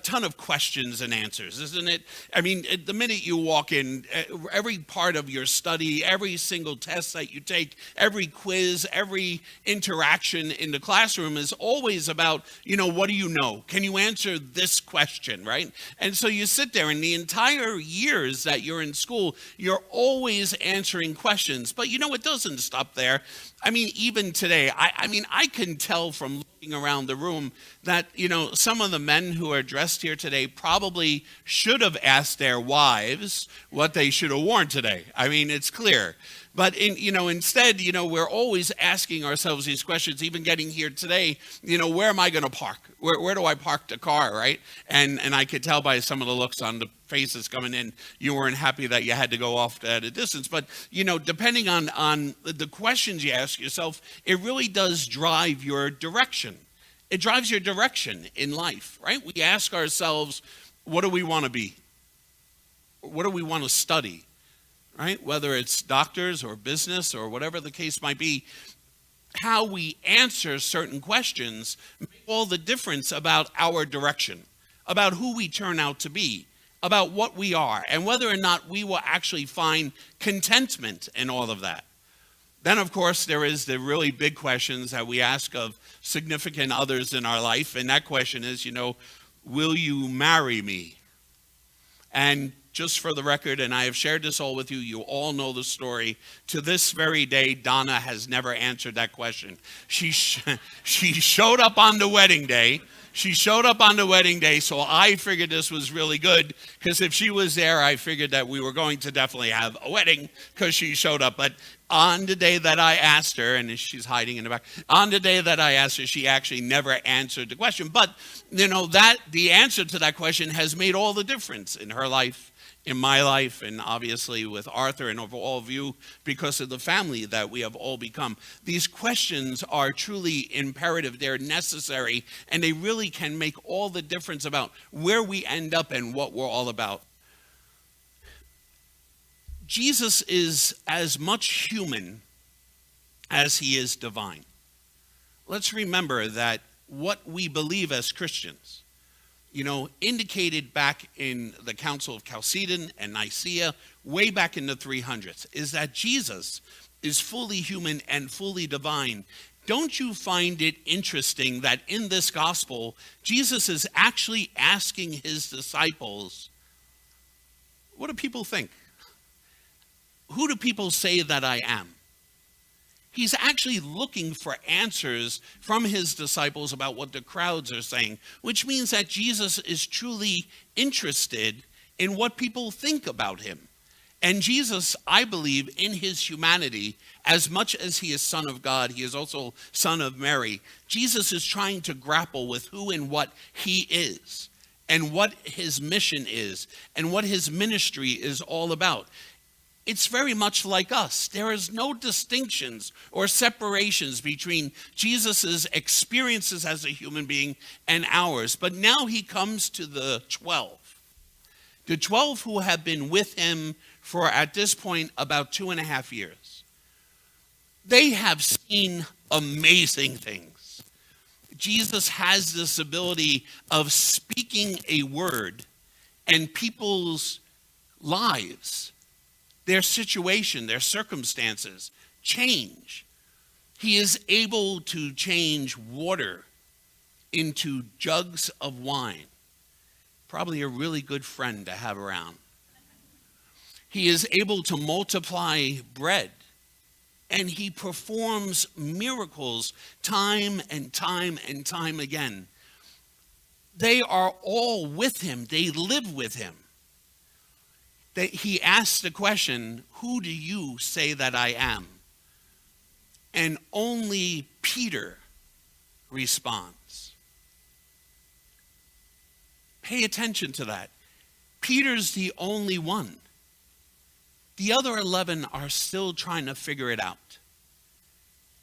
ton of questions and answers, isn't it? I mean, the minute you walk in, every part of your study, every single test that you take, every quiz, every interaction in the classroom is always about, what do you know? Can you answer this question, right? And so you sit there, and the entire years that you're in school, you're always answering questions. But it doesn't stop there. I mean, even today, I can tell from looking around the room that, some of the men who are dressed here today probably should have asked their wives what they should have worn today. I mean, it's clear. But instead, we're always asking ourselves these questions, even getting here today, where am I going to park? Where do I park the car, right? And I could tell by some of the looks on the faces coming in, you weren't happy that you had to go off at a distance. But, depending on the questions you ask yourself, it really does drive your direction. It drives your direction in life, right? We ask ourselves, what do we want to be? What do we want to study? Right? Whether it's doctors or business or whatever the case might be, how we answer certain questions make all the difference about our direction, about who we turn out to be, about what we are, and whether or not we will actually find contentment in all of that. Then, of course, there is the really big questions that we ask of significant others in our life, and that question is, will you marry me? And just for the record, and I have shared this all with you, you all know the story. To this very day, Donna has never answered that question. She showed up on the wedding day. So I figured this was really good, because if she was there, I figured that we were going to definitely have a wedding, because she showed up. But on the day that I asked her, and she's hiding in the back, on the day that I asked her, she actually never answered the question. But, that the answer to that question has made all the difference in her life, in my life, and obviously with Arthur and over all of you, because of the family that we have all become. These questions are truly imperative. They're necessary, and they really can make all the difference about where we end up and what we're all about. Jesus is as much human as he is divine. Let's remember that what we believe as Christians, indicated back in the Council of Chalcedon and Nicaea, way back in the 300s, is that Jesus is fully human and fully divine. Don't you find it interesting that in this gospel, Jesus is actually asking his disciples, what do people think? Who do people say that I am? He's actually looking for answers from his disciples about what the crowds are saying, which means that Jesus is truly interested in what people think about him. And Jesus, I believe, in his humanity, as much as he is Son of God, he is also Son of Mary. Jesus is trying to grapple with who and what he is, and what his mission is, and what his ministry is all about. It's very much like us. There is no distinctions or separations between Jesus's experiences as a human being and ours. But now he comes to the 12. The 12 who have been with him for, at this point, about 2.5 years. They have seen amazing things. Jesus has this ability of speaking a word, and people's lives, their situation, their circumstances change. He is able to change water into jugs of wine. Probably a really good friend to have around. He is able to multiply bread, and he performs miracles time and time and time again. They are all with him. They live with him. He asks the question, who do you say that I am? And only Peter responds. Pay attention to that. Peter's the only one. The other 11 are still trying to figure it out.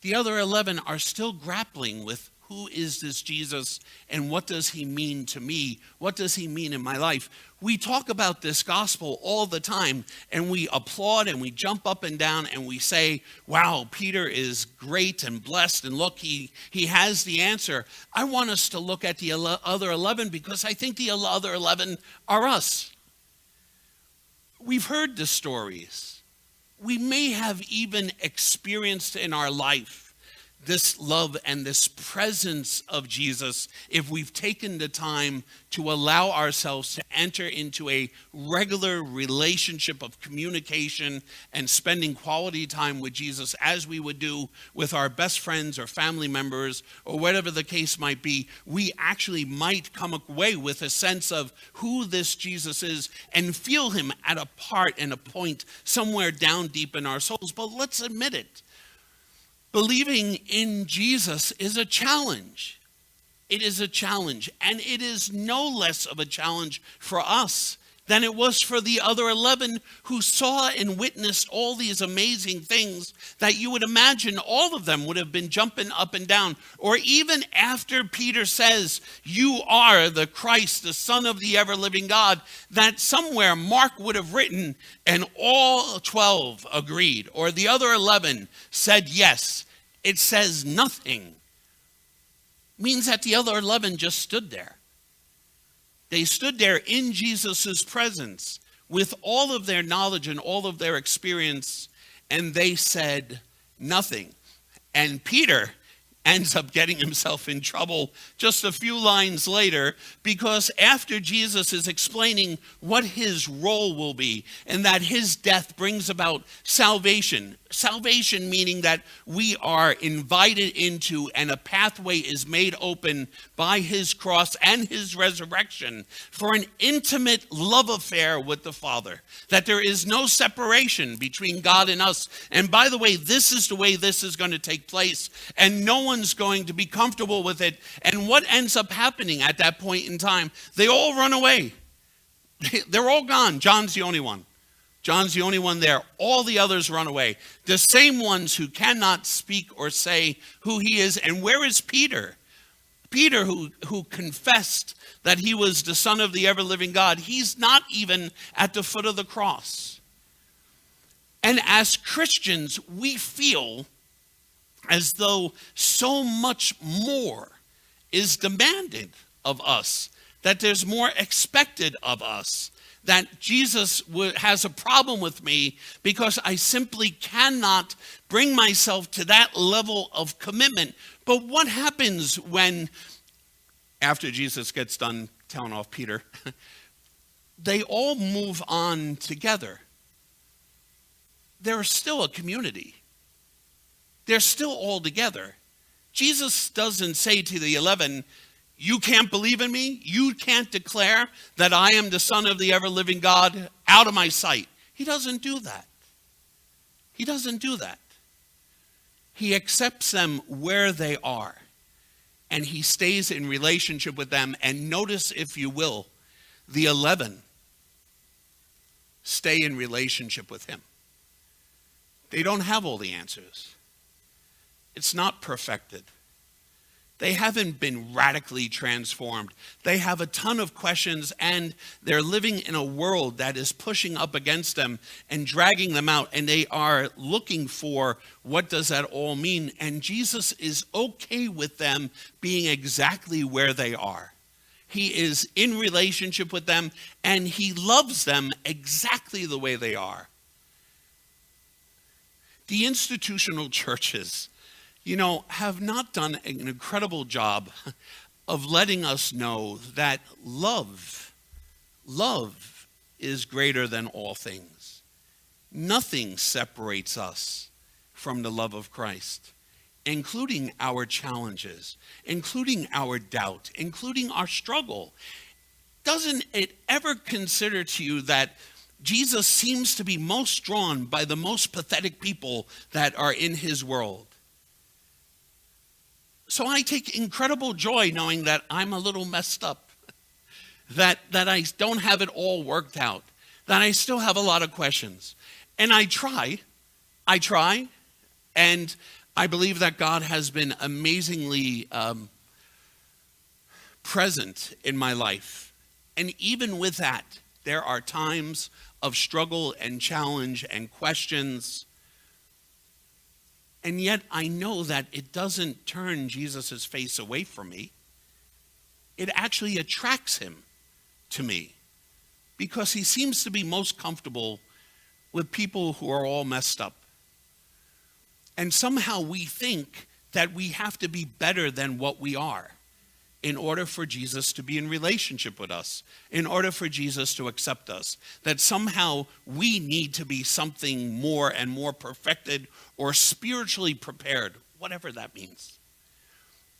The other 11 are still grappling with who is this Jesus and what does he mean to me? What does he mean in my life? We talk about this gospel all the time, and we applaud and we jump up and down and we say, wow, Peter is great and blessed, and look, he has the answer. I want us to look at the other 11 because I think the other 11 are us. We've heard the stories. We may have even experienced in our life this love and this presence of Jesus if we've taken the time to allow ourselves to enter into a regular relationship of communication and spending quality time with Jesus as we would do with our best friends or family members or whatever the case might be. We actually might come away with a sense of who this Jesus is and feel him at a part and a point somewhere down deep in our souls. But let's admit it. Believing in Jesus is a challenge. It is a challenge, and it is no less of a challenge for us than it was for the other 11 who saw and witnessed all these amazing things that you would imagine all of them would have been jumping up and down. Or even after Peter says, you are the Christ, the Son of the ever-living God, that somewhere Mark would have written, and all 12 agreed, or the other 11 said yes. It says nothing. Means that the other 11 just stood there. They stood there in Jesus' presence with all of their knowledge and all of their experience, and they said nothing. And Peter ends up getting himself in trouble just a few lines later, because after Jesus is explaining what his role will be and that his death brings about salvation meaning that we are invited into and a pathway is made open by his cross and his resurrection for an intimate love affair with the Father, that there is no separation between God and us. And by the way, this is the way this is going to take place, and no one's going to be comfortable with it. And what ends up happening at that point in time? They all run away. They're all gone. John's the only one. John's the only one there. All the others run away. The same ones who cannot speak or say who he is. And where is Peter? Peter, who confessed that he was the Son of the ever-living God, he's not even at the foot of the cross. And as Christians, we feel as though so much more is demanded of us, that there's more expected of us, that Jesus has a problem with me because I simply cannot bring myself to that level of commitment. But what happens when, after Jesus gets done telling off Peter, they all move on together? There's still a community. They're still all together. Jesus doesn't say to the 11, you can't believe in me? You can't declare that I am the Son of the ever-living God? Out of my sight. He doesn't do that. He doesn't do that. He accepts them where they are, and he stays in relationship with them. And notice, if you will, the 11 stay in relationship with him. They don't have all the answers. It's not perfected. They haven't been radically transformed. They have a ton of questions, and they're living in a world that is pushing up against them and dragging them out, and they are looking for what does that all mean. And Jesus is okay with them being exactly where they are. He is in relationship with them, and he loves them exactly the way they are. The institutional churches, have not done an incredible job of letting us know that love is greater than all things. Nothing separates us from the love of Christ, including our challenges, including our doubt, including our struggle. Doesn't it ever consider to you that Jesus seems to be most drawn by the most pathetic people that are in his world? So I take incredible joy knowing that I'm a little messed up, that I don't have it all worked out, that I still have a lot of questions. And I try, and I believe that God has been amazingly present in my life. And even with that, there are times of struggle and challenge and questions. And yet I know that it doesn't turn Jesus' face away from me. It actually attracts him to me, because he seems to be most comfortable with people who are all messed up. And somehow we think that we have to be better than what we are in order for Jesus to be in relationship with us, in order for Jesus to accept us. That somehow we need to be something more and more perfected or spiritually prepared, whatever that means.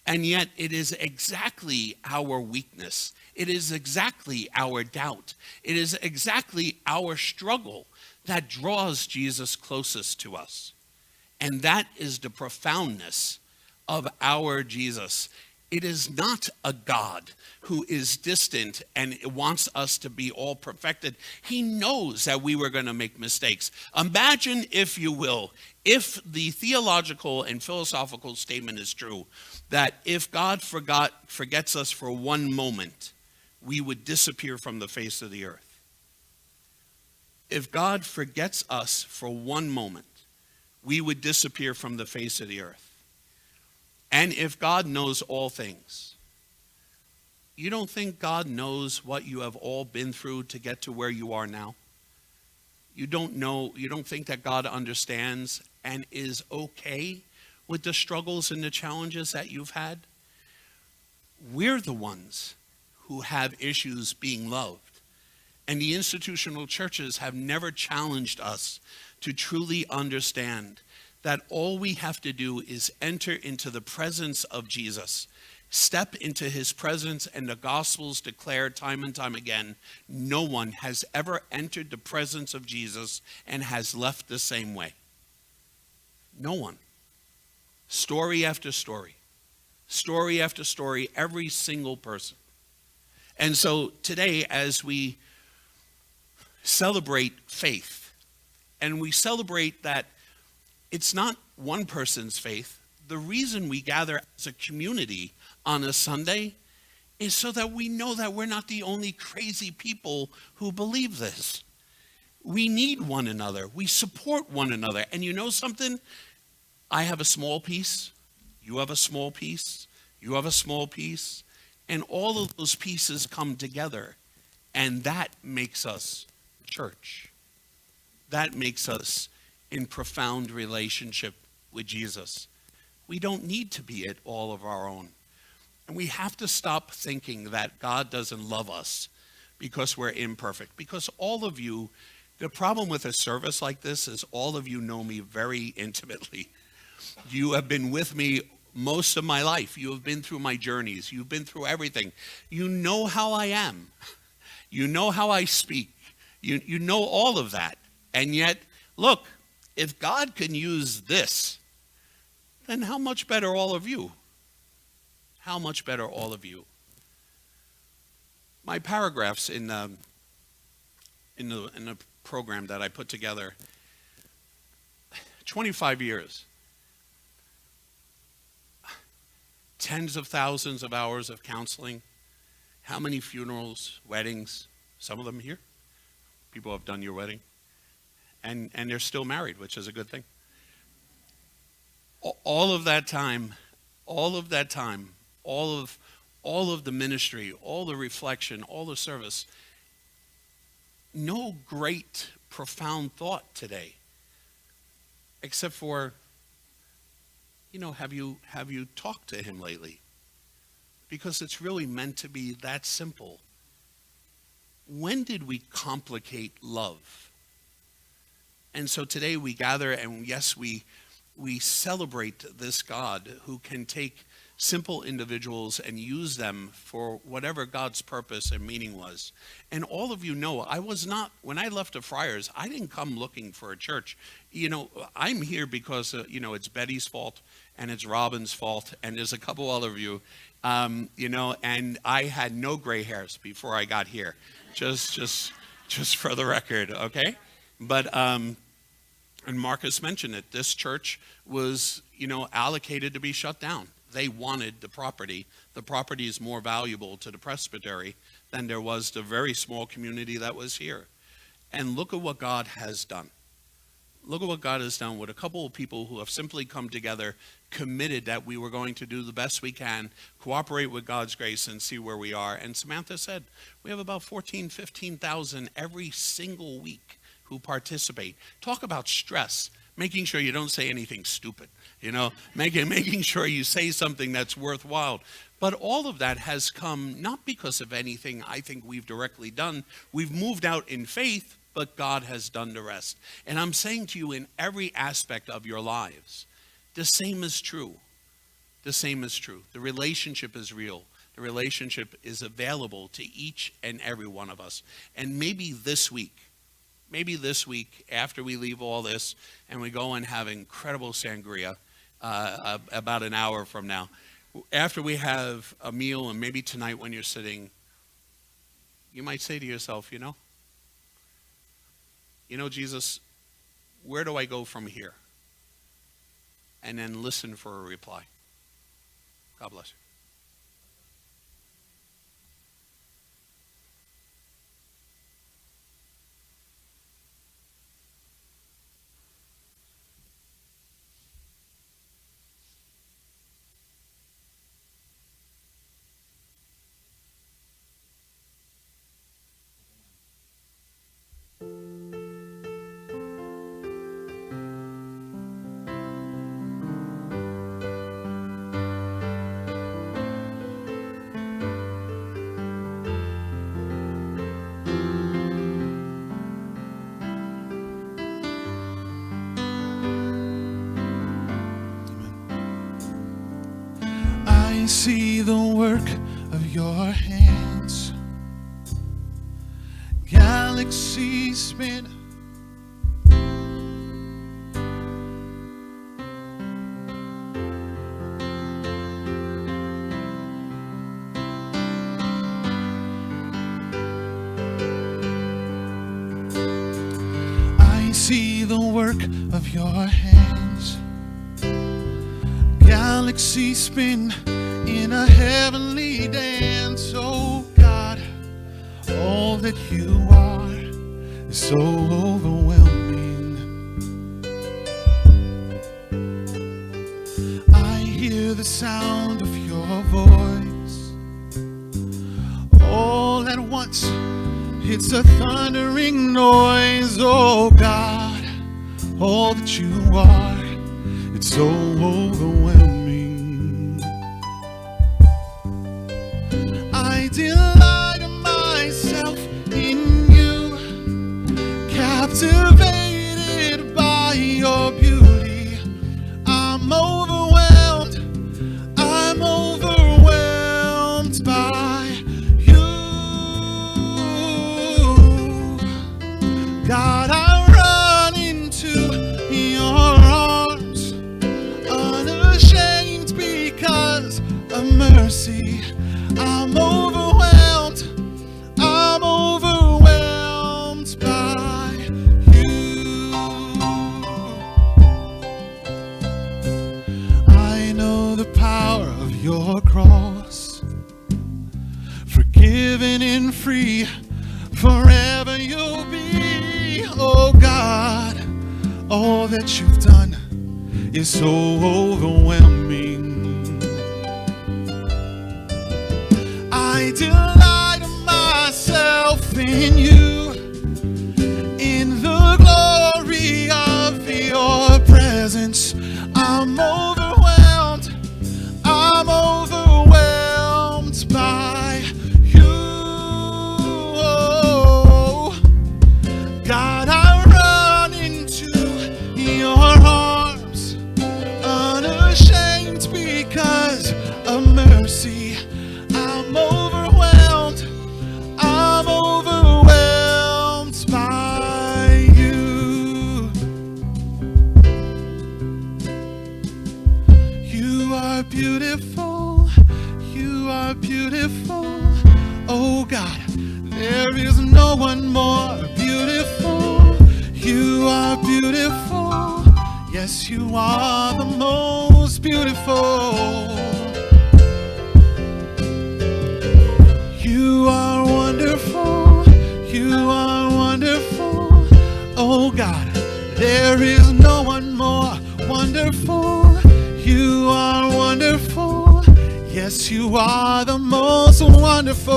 And yet it is exactly our weakness. It is exactly our doubt. It is exactly our struggle that draws Jesus closest to us. And that is the profoundness of our Jesus. It is not a God who is distant and wants us to be all perfected. He knows that we were going to make mistakes. Imagine, if you will, if the theological and philosophical statement is true, that if God forgets us for one moment, we would disappear from the face of the earth. If God forgets us for one moment, we would disappear from the face of the earth. And if God knows all things, you don't think God knows what you have all been through to get to where you are now? You don't think that God understands and is okay with the struggles and the challenges that you've had? We're the ones who have issues being loved. And the institutional churches have never challenged us to truly understand that all we have to do is enter into the presence of Jesus, step into his presence, and the Gospels declare time and time again, no one has ever entered the presence of Jesus and has left the same way. No one. Story after story. Story after story, every single person. And so today, as we celebrate faith, and we celebrate that it's not one person's faith. The reason we gather as a community on a Sunday is so that we know that we're not the only crazy people who believe this. We need one another. We support one another. And you know something? I have a small piece. You have a small piece. You have a small piece. And all of those pieces come together. And that makes us church. That makes us in profound relationship with Jesus. We don't need to be it all of our own. And we have to stop thinking that God doesn't love us because we're imperfect. Because all of you, the problem with a service like this is all of you know me very intimately. You have been with me most of my life. You have been through my journeys. You've been through everything. You know how I am. You know how I speak. You know all of that. And yet, look, if God can use this, then how much better all of you? How much better all of you? My paragraphs in the program that I put together, 25 years, tens of thousands of hours of counseling, how many funerals, weddings, some of them here? People have done your wedding. And they're still married, which is a good thing. All of that time, all of the ministry, all the reflection, all the service, no great, profound thought today, except for, have you talked to him lately? Because it's really meant to be that simple. When did we complicate love? And so today we gather, and yes, we celebrate this God who can take simple individuals and use them for whatever God's purpose and meaning was. And all of you know, when I left the Friars, I didn't come looking for a church. I'm here because, it's Betty's fault and it's Robin's fault and there's a couple other of you, and I had no gray hairs before I got here, just for the record, okay? But, and Marcus mentioned it, this church was, allocated to be shut down. They wanted the property. The property is more valuable to the presbytery than there was the very small community that was here. And look at what God has done. Look at what God has done with a couple of people who have simply come together, committed that we were going to do the best we can, cooperate with God's grace, and see where we are. And Samantha said, we have about 14,000, 15,000 every single week who participate. Talk about stress. Making sure you don't say anything stupid, making sure you say something that's worthwhile. But all of that has come not because of anything I think we've directly done. We've moved out in faith, but God has done the rest. And I'm saying to you, in every aspect of your lives, the same is true. The same is true. The relationship is real. The relationship is available to each and every one of us. And maybe this week, after we leave all this and we go and have incredible sangria about an hour from now, after we have a meal, and maybe tonight when you're sitting, you might say to yourself, Jesus, where do I go from here? And then listen for a reply. God bless you. I see the work of your hands, galaxies spin. I see the work of your hands, galaxies spin in a heavenly dance. Oh God, all that you are is so overwhelming. I hear the sound of your voice all at once. It's a thundering noise. Oh God, all that you are, it's so overwhelming. I delight myself in you, captivated by your beauty. I'm overwhelmed by you. God, I run into your arms, unashamed because of mercy. I'm overwhelmed by you. I know the power of your cross, forgiven and free, forever you'll be. Oh God, all that you've done is so overwhelming. I delight myself in you, in the glory of your presence. I'm overwhelmed by you. Oh, God, I run into your arms, unashamed because of mercy. I'm overwhelmed by you. You are beautiful, oh God, there is no one more beautiful. You are beautiful, yes, you are the most beautiful. God, there is no one more wonderful. You are wonderful. Yes, you are the most wonderful.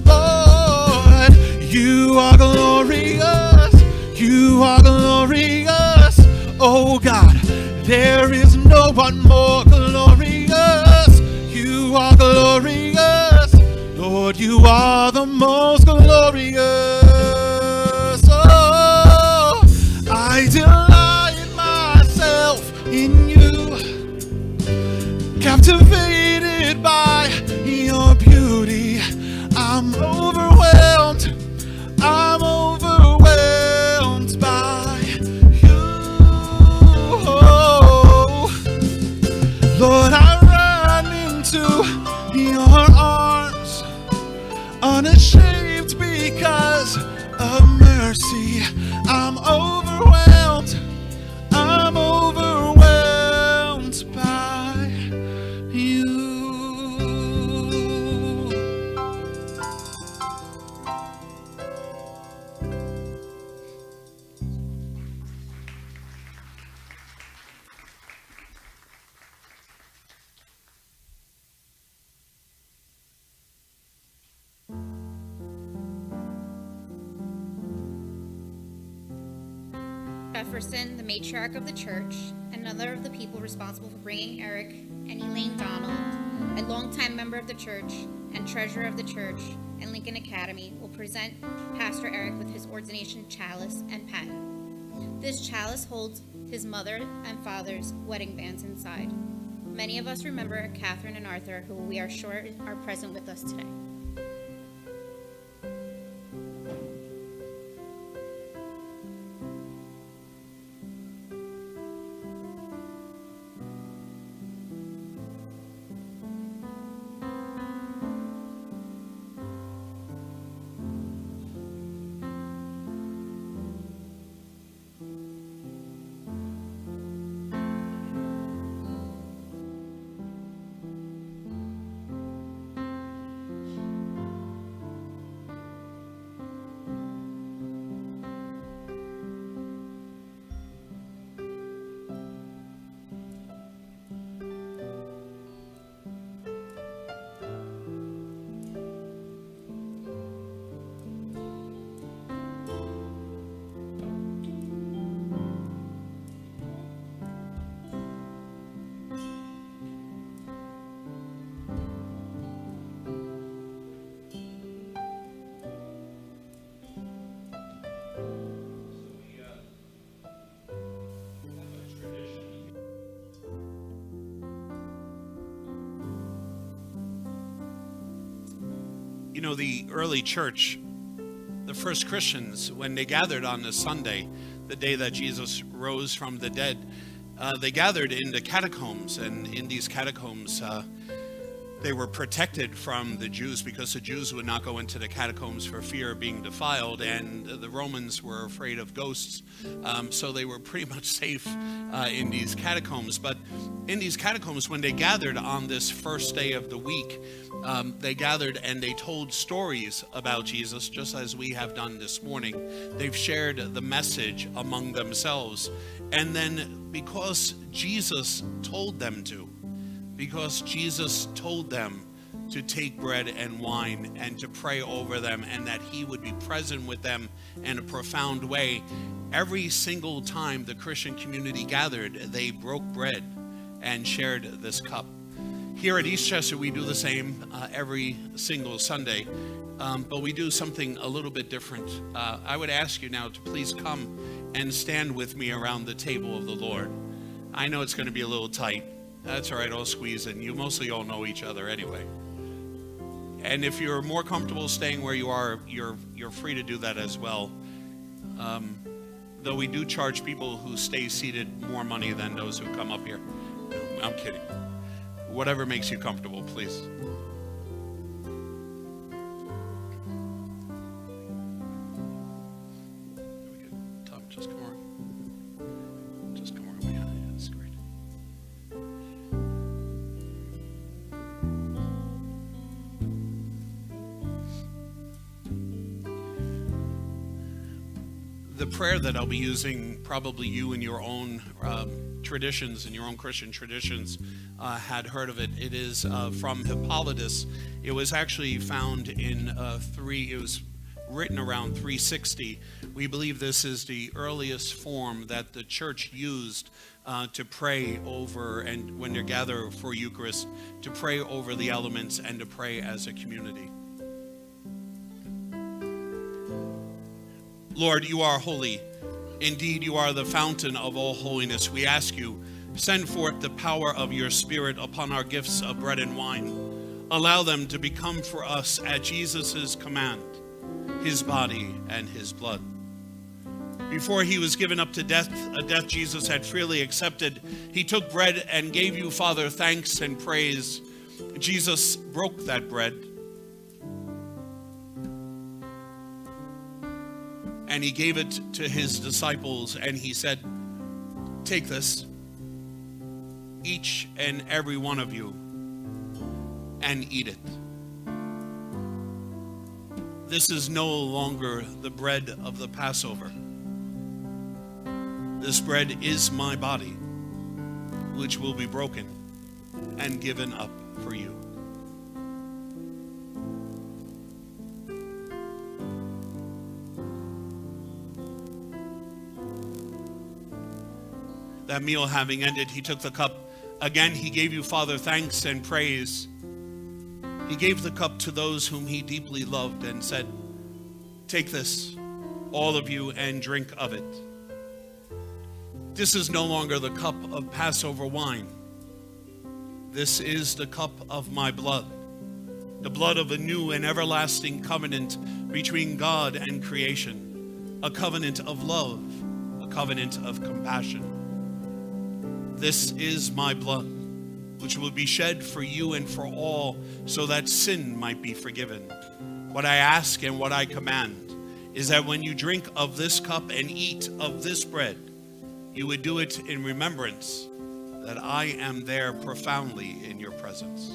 Lord, you are glorious. You are glorious. Oh God, there is no one more glorious. You are glorious. Lord, you are the most glorious. Oh, I delight myself in you, captivated by your beauty. I'm overwhelmed. I'm overwhelmed by you. Oh, Lord, I run into your arms, unashamed because of mercy. I'm overwhelmed. I'm overwhelmed by you. Jefferson, the matriarch of the church, and another of the people responsible for bringing Eric and Elaine Donald, a longtime member of the church and treasurer of the church and Lincoln Academy, will present Pastor Eric with his ordination chalice and pen. This chalice holds his mother and father's wedding bands inside. Many of us remember Catherine and Arthur, who we are sure are present with us today. You know, the early church, the first Christians, when they gathered on the Sunday, the day that Jesus rose from the dead, they gathered in the catacombs, and in these catacombs, they were protected from the Jews because the Jews would not go into the catacombs for fear of being defiled, and the Romans were afraid of ghosts, so they were pretty much safe in these catacombs. But in these catacombs, when they gathered on this first day of the week, they gathered and they told stories about Jesus, just as we have done this morning. They've shared the message among themselves, and then because Jesus told them to, because Jesus told them to take bread and wine and to pray over them, and that he would be present with them in a profound way, every single time the Christian community gathered, they broke bread and shared this cup. Here at Eastchester, we do the same every single Sunday, but we do something a little bit different. I would ask you now to please come and stand with me around the table of the Lord. I know it's going to be a little tight. That's all right, I'll squeeze in. You mostly all know each other anyway. And if you're more comfortable staying where you are, you're free to do that as well. Though we do charge people who stay seated more money than those who come up here. I'm kidding. Whatever makes you comfortable, please. Tom, just come on. Just come on. Yeah, that's great. the prayer that I'll be using, probably you in your own traditions, in your own Christian traditions, had heard of it. It is from Ejhallministries. It was actually found in it was written around 360. We believe this is the earliest form that the church used to pray over, and when they gather for Eucharist, to pray over the elements and to pray as a community. Lord, you are holy. Indeed, you are the fountain of all holiness. We ask you, send forth the power of your Spirit upon our gifts of bread and wine. Allow them to become for us at Jesus' command, his body and his blood. Before he was given up to death, a death Jesus had freely accepted, he took bread and gave you, Father, thanks and praise. Jesus broke that bread, and he gave it to his disciples, and he said, take this, each and every one of you, and eat it. This is no longer the bread of the Passover. This bread is my body, which will be broken and given up for you. That meal having ended, he took the cup. Again, he gave you, Father, thanks and praise. He gave the cup to those whom he deeply loved and said, take this, all of you, and drink of it. This is no longer the cup of Passover wine. This is the cup of my blood, the blood of a new and everlasting covenant between God and creation, a covenant of love, a covenant of compassion. This is my blood, which will be shed for you and for all, so that sin might be forgiven. What I ask and what I command is that when you drink of this cup and eat of this bread, you would do it in remembrance that I am there profoundly in your presence.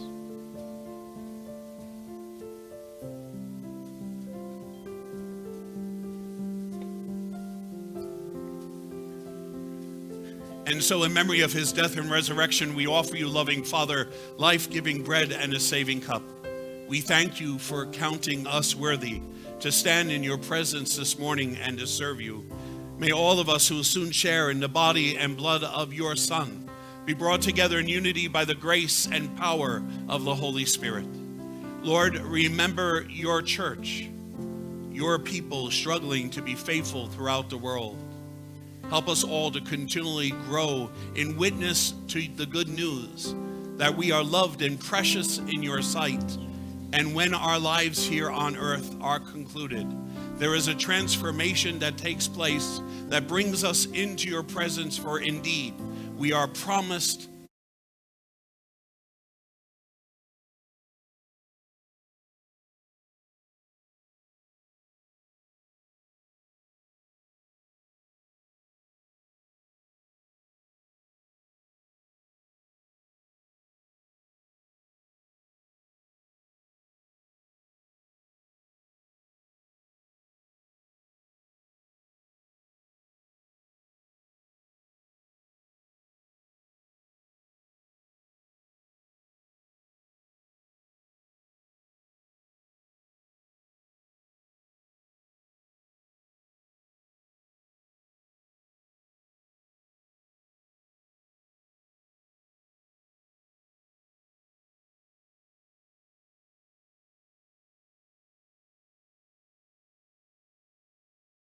And so in memory of his death and resurrection, we offer you, loving Father, life-giving bread and a saving cup. We thank you for counting us worthy to stand in your presence this morning and to serve you. May all of us who will soon share in the body and blood of your Son be brought together in unity by the grace and power of the Holy Spirit. Lord, remember your church, your people struggling to be faithful throughout the world. Help us all to continually grow in witness to the good news that we are loved and precious in your sight. And when our lives here on earth are concluded, there is a transformation that takes place that brings us into your presence, for indeed we are promised